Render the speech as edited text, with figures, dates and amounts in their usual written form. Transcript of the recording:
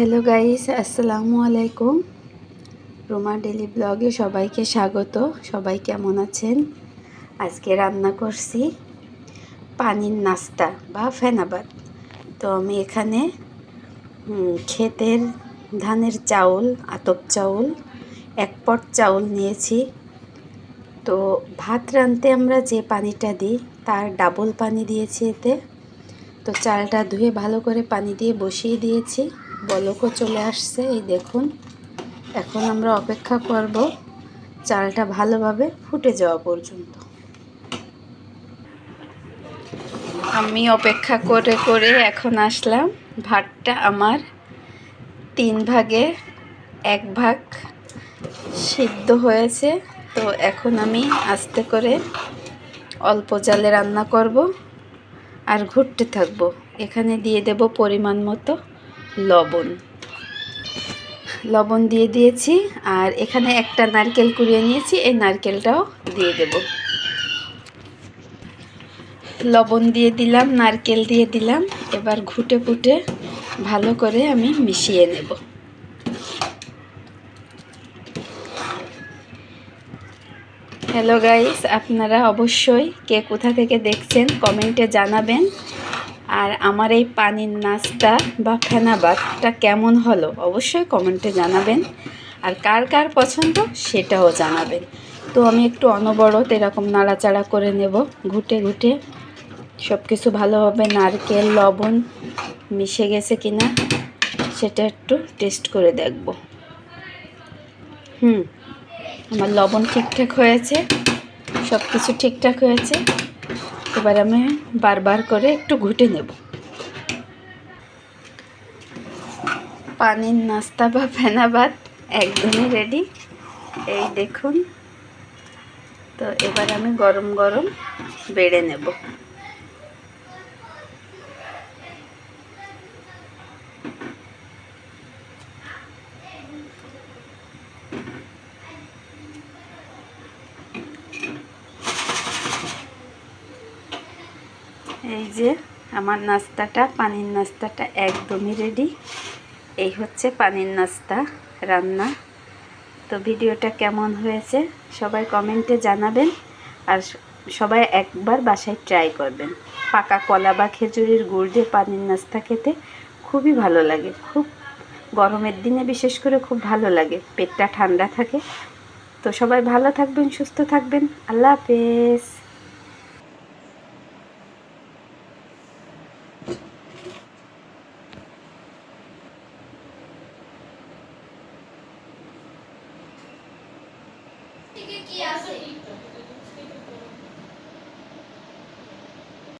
Hello guys, আসসালামু আলাইকুম। Ruma daily ব্লগে সবাইকে স্বাগত। সবাই কেমন আছেন? আজকে রান্না করছি পানির নাস্তা বা ফেনাবাদ। তো আমি এখানে ক্ষেতের ধানের চাউল, আতপ চাউল 1 পট চাউল নিয়েছি। তো ভাত রাঁধতে আমরা যে পানিটা দিই তার ডাবল পানি দিয়েছি এতে। তো চালটা ধুয়ে ভালো করে পানি দিয়ে বসিয়ে দিয়েছি, বলকও চলে আসছে, এই দেখুন। এখন আমরা অপেক্ষা করব চালটা ভালোভাবে ফুটে যাওয়া পর্যন্ত। আমি অপেক্ষা করে করে এখন আসলাম। ভাতটা আমার 3 ভাগে 1 ভাগ সিদ্ধ হয়েছে। তো এখন আমি আস্তে করে অল্প জালে রান্না করব আর ঘুরতে থাকবো। এখানে দিয়ে দেব পরিমাণ মতো লবণ দিয়ে দিয়েছি। আর এখানে একটা নারকেল কুড়িয়ে নিয়েছি, এই নারকেলটাও দিয়ে দেব। লবণ দিয়ে দিলাম, নারকেল দিয়ে দিলাম। এবার ঘুটে ফুটে ভালো করে আমি মিশিয়ে নেব। হ্যালো গাইস, আপনারা অবশ্যই কে কোথা থেকে দেখছেন কমেন্টে জানাবেন। আর আমার এই পানির নাস্তা বা ফেনাবাদটা কেমন হলো অবশ্যই কমেন্টে জানাবেন। আর কার কার পছন্দ সেটাও জানাবেন। তো আমি একটু অনবরত এরকম নাড়াচাড়া করে নেব, ঘুটে ঘুটে সব কিছু ভালোভাবে নারকেল লবণ মিশে গেছে কিনা সেটা একটু টেস্ট করে দেখব। আমার লবণ ঠিকঠাক হয়েছে, সব কিছু ঠিকঠাক হয়েছে। এবার আমি বারবার করে একটু ঘুটে নেব। পানির নাস্তা বা ফেনাবাদ একদমই রেডি, এই দেখুন। তো এবার আমি গরম গরম বেড়ে নেব। এই যে আমার নাস্তাটা, পানির নাস্তাটা একদমই রেডি। এই হচ্ছে পানির নাস্তা রান্না। তো ভিডিওটা কেমন হয়েছে সবাই কমেন্টে জানাবেন। আর সবাই একবার বাসায় ট্রাই করবেন। পাকা কলা বা খেজুরের গুড় দিয়ে পানির নাস্তা খেতে খুবই ভালো লাগে। খুব গরমের দিনে বিশেষ করে খুব ভালো লাগে, পেটটা ঠান্ডা থাকে। তো সবাই ভালো থাকবেন, সুস্থ থাকবেন। আল্লাহ হাফেজ। কি আছে